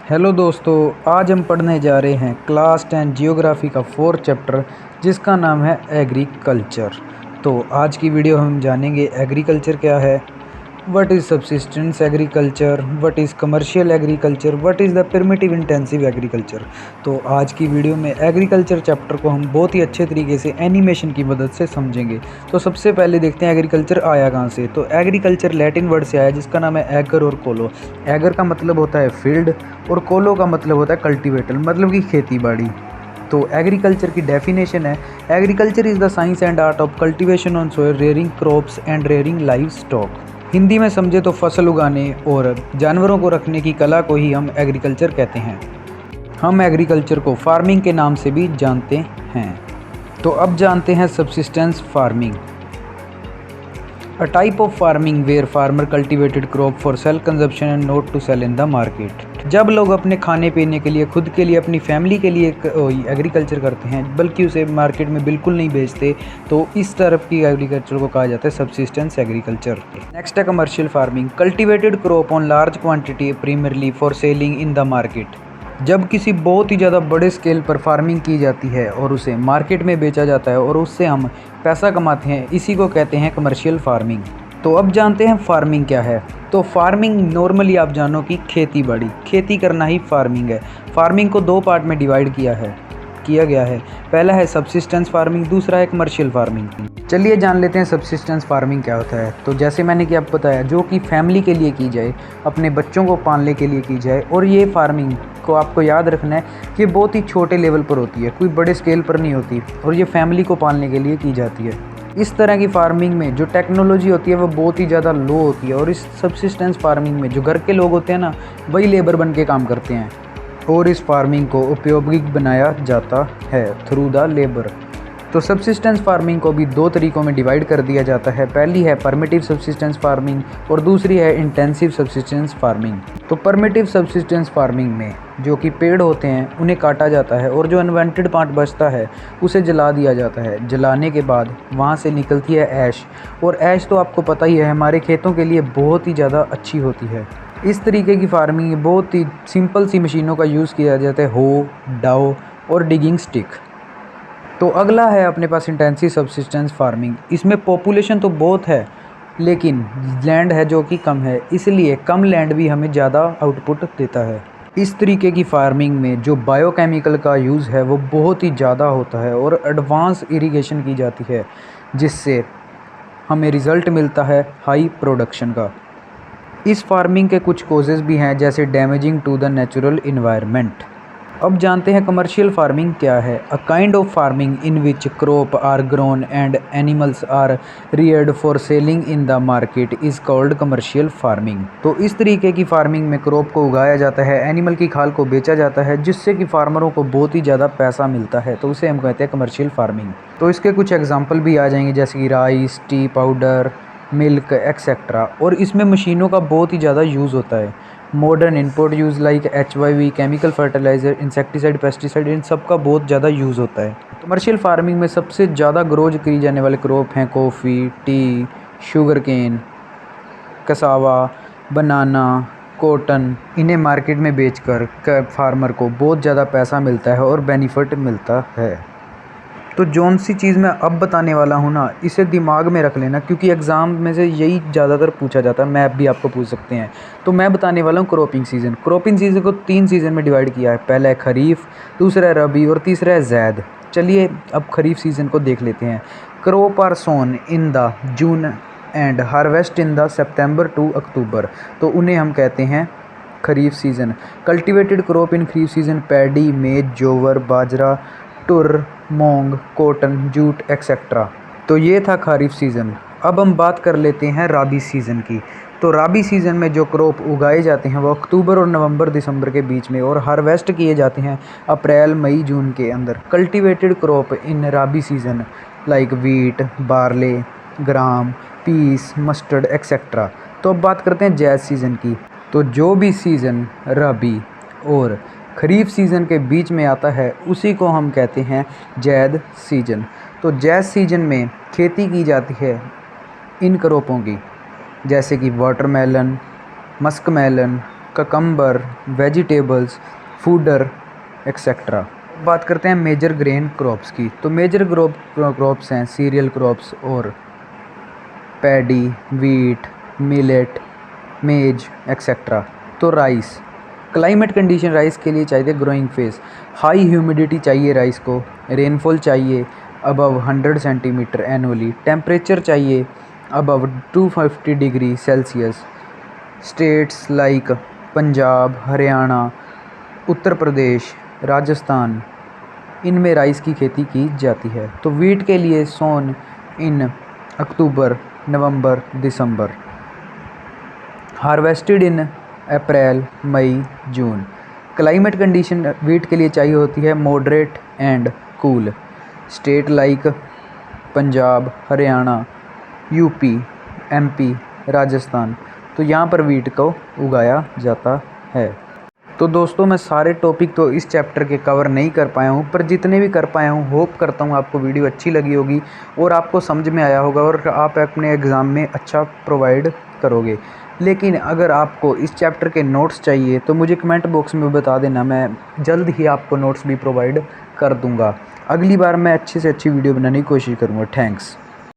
Hello दोस्तों, आज हम पढ़ने जा रहे हैं क्लास 10 जियोग्राफी का 4th चैप्टर जिसका नाम है एग्रीकल्चर। तो आज की वीडियो हम जानेंगे एग्रीकल्चर क्या है, what is subsistence agriculture, what is commercial agriculture, what is the primitive intensive agriculture. तो आज की वीडियो में एग्रीकल्चर चैप्टर को हम बहुत ही अच्छे तरीके से एनिमेशन की मदद से समझेंगे। तो सबसे पहले देखते हैं एग्रीकल्चर आया कहाँ से। तो एग्रीकल्चर लैटिन वर्ड से आया जिसका नाम है एगर और कोलो। एगर का मतलब होता है फील्ड और कोलो का मतलब होता है कल्टीवेटर, मतलब कि खेती बाड़ी। तो एग्रीकल्चर की डेफिनेशन है, agriculture is the science and art of cultivation on soil, rearing crops and rearing live stock. Hindi में समझे तो फसल उगाने और जानवरों को रखने की कला को ही हम एग्रीकल्चर कहते हैं। हम एग्रीकल्चर को फार्मिंग के नाम से भी जानते हैं। तो अब जानते हैं subsistence farming. A type of farming where farmer cultivated crop for self consumption and not to sell in the market। जब लोग अपने खाने पीने के लिए, खुद के लिए, अपनी फैमिली के लिए एग्रीकल्चर करते हैं बल्कि उसे मार्केट में बिल्कुल नहीं बेचते, तो इस तरफ की एग्रीकल्चर को कहा जाता है सब्सिस्टेंस एग्रीकल्चर। नेक्स्ट है commercial farming. Cultivated crop on large quantity primarily for selling in the market. जब किसी बहुत ही ज़्यादा बड़े स्केल पर फार्मिंग की जाती है और उसे मार्केट में बेचा जाता है और उससे हम पैसा कमाते हैं, इसी को कहते हैं कमर्शियल फार्मिंग। तो अब जानते हैं फार्मिंग क्या है। तो फार्मिंग नॉर्मली आप जानो कि खेती बाड़ी, खेती करना ही फार्मिंग है। फार्मिंग को दो पार्ट में डिवाइड किया गया है। पहला है सब्सिस्टेंस फार्मिंग, दूसरा है कमर्शियल फार्मिंग। चलिए जान लेते हैं सब्सिस्टेंस फार्मिंग क्या होता है। तो जैसे मैंने कि आपको बताया, जो कि फैमिली के लिए की जाए, अपने बच्चों को पालने के लिए की जाए, और ये फार्मिंग को आपको याद रखना है कि बहुत ही छोटे लेवल पर होती है, कोई बड़े स्केल पर नहीं होती, और ये फैमिली को पालने के लिए की जाती है। इस तरह की फार्मिंग में जो टेक्नोलॉजी होती है वो बहुत ही ज़्यादा लो होती है, और इस सब्सिस्टेंस फार्मिंग में जो घर के लोग होते हैं ना, वही लेबर बन के काम करते हैं, और इस फार्मिंग को उपयोगी बनाया जाता है थ्रू द लेबर। तो सब्सिस्टेंस फार्मिंग को भी दो तरीकों में डिवाइड कर दिया जाता है। पहली है परमिटिव सब्सिस्टेंस फार्मिंग और दूसरी है इंटेंसिव सब्सिस्टेंस फार्मिंग। तो परमिटिव सब्सिस्टेंस फार्मिंग में जो कि पेड़ होते हैं उन्हें काटा जाता है, और जो अनवांटेड पार्ट बचता है उसे जला दिया जाता है। जलाने के बाद वहाँ से निकलती है ऐश, और ऐश तो आपको पता ही है हमारे खेतों के लिए बहुत ही ज़्यादा अच्छी होती है। इस तरीके की फार्मिंग में बहुत ही सिंपल सी मशीनों का यूज़ किया जाता है, हो, डाओ और डिगिंग स्टिक। तो अगला है अपने पास इंटेंसिव सब्सिस्टेंस फार्मिंग। इसमें पॉपुलेशन तो बहुत है लेकिन लैंड है जो कि कम है, इसलिए कम लैंड भी हमें ज़्यादा आउटपुट देता है। इस तरीके की फार्मिंग में जो बायोकेमिकल का यूज़ है वो बहुत ही ज़्यादा होता है, और एडवांस इरिगेशन की जाती है, जिससे हमें रिज़ल्ट मिलता है हाई प्रोडक्शन का। इस फार्मिंग के कुछ कॉजेज़ भी हैं, जैसे damaging to the natural environment. अब जानते हैं कमर्शियल फार्मिंग क्या है। A kind of farming in which crop are grown and animals are reared for selling in the market is called commercial farming. तो इस तरीके की फार्मिंग में क्रॉप को उगाया जाता है, एनिमल की खाल को बेचा जाता है, जिससे कि फार्मरों को बहुत ही ज़्यादा पैसा मिलता है, तो उसे हम कहते हैं कमर्शियल फार्मिंग। तो इसके कुछ एग्जाम्पल भी आ जाएंगे, जैसे कि rice, T powder, milk etcetera. और इसमें मशीनों का बहुत ही ज़्यादा यूज़ होता है। Modern input use like HYV, chemical fertiliser, insecticide, pesticide, इन सब का बहुत ज़्यादा यूज़ होता है। कमर्शियल फार्मिंग में सबसे ज़्यादा ग्रोज की जाने वाले क्रॉप हैं coffee, tea, sugar cane, cassava, banana, cotton. इन्हें मार्केट में बेचकर फार्मर को बहुत ज़्यादा पैसा मिलता है और बेनिफिट मिलता है। तो जौन सी चीज़ मैं अब बताने वाला हूँ ना, इसे दिमाग में रख लेना, क्योंकि एग्ज़ाम में से यही ज़्यादातर पूछा जाता है, मैप भी आपको पूछ सकते हैं। तो मैं बताने वाला हूँ क्रॉपिंग सीज़न। क्रॉपिंग सीज़न को 3 सीज़न में डिवाइड किया है। पहला है खरीफ, दूसरा है रबी और तीसरा है ज़ैद। चलिए अब खरीफ सीज़न को देख लेते हैं। Crop are sown in the June and harvest in the September to October. तो उन्हें हम कहते हैं kharif season. Cultivated crop in kharif season paddy, maize, jowar, बाजरा, टुर, मूंग, कॉटन, जूट एक्सेट्रा। तो ये था खरीफ सीज़न। अब हम बात कर लेते हैं राबी सीज़न की। तो राबी सीज़न में जो क्रॉप उगाए जाते हैं वो अक्टूबर और नवंबर दिसंबर के बीच में, और हार्वेस्ट किए जाते हैं अप्रैल मई जून के अंदर। Cultivated crop in rabi season like wheat, barley, gram, peas, mustard etcetera. तो अब बात करते हैं जैद सीज़न की। तो जो भी सीज़न रबी और खरीफ सीज़न के बीच में आता है उसी को हम कहते हैं जैद सीज़न। तो जैद सीज़न में खेती की जाती है इन क्रॉपों की, जैसे कि watermelon, muskmelon, cucumber, vegetables, fodder etcetera. बात करते हैं मेजर ग्रेन क्रॉप्स की। तो मेजर क्रॉप्स हैं सीरियल क्रॉप्स और paddy, wheat, millet, maize etcetera. तो राइस, क्लाइमेट कंडीशन राइस के लिए चाहिए ग्रोइंग फेज, हाई ह्यूमिडिटी चाहिए राइस को, रेनफॉल चाहिए अबव 100 सेंटीमीटर एनुअली, टेम्परेचर चाहिए above 250 degree Celsius. States like Punjab, Haryana, Uttar Pradesh, Rajasthan, इनमें राइस की खेती की जाती है। तो वीट के लिए सोन इन अक्टूबर, नवंबर, दिसंबर, हार्वेस्टेड इन अप्रैल, मई, जून। क्लाइमेट कंडीशन वीट के लिए चाहिए होती है moderate and cool. State like Punjab, Haryana, UP, MP, Rajasthan, तो यहाँ पर वीट को उगाया जाता है। तो दोस्तों मैं सारे टॉपिक तो इस चैप्टर के कवर नहीं कर पाया हूँ, पर जितने भी कर पाया हूँ होप करता हूँ आपको वीडियो अच्छी लगी होगी और आपको समझ में आया होगा और आप अपने एग्ज़ाम में अच्छा प्रोवाइड करोगे। लेकिन अगर आपको इस चैप्टर के नोट्स चाहिए तो मुझे कमेंट बॉक्स में बता देना, मैं जल्द ही आपको नोट्स भी प्रोवाइड कर दूँगा। अगली बार मैं अच्छी से अच्छी वीडियो बनाने की कोशिश करूँगा। थैंक्स।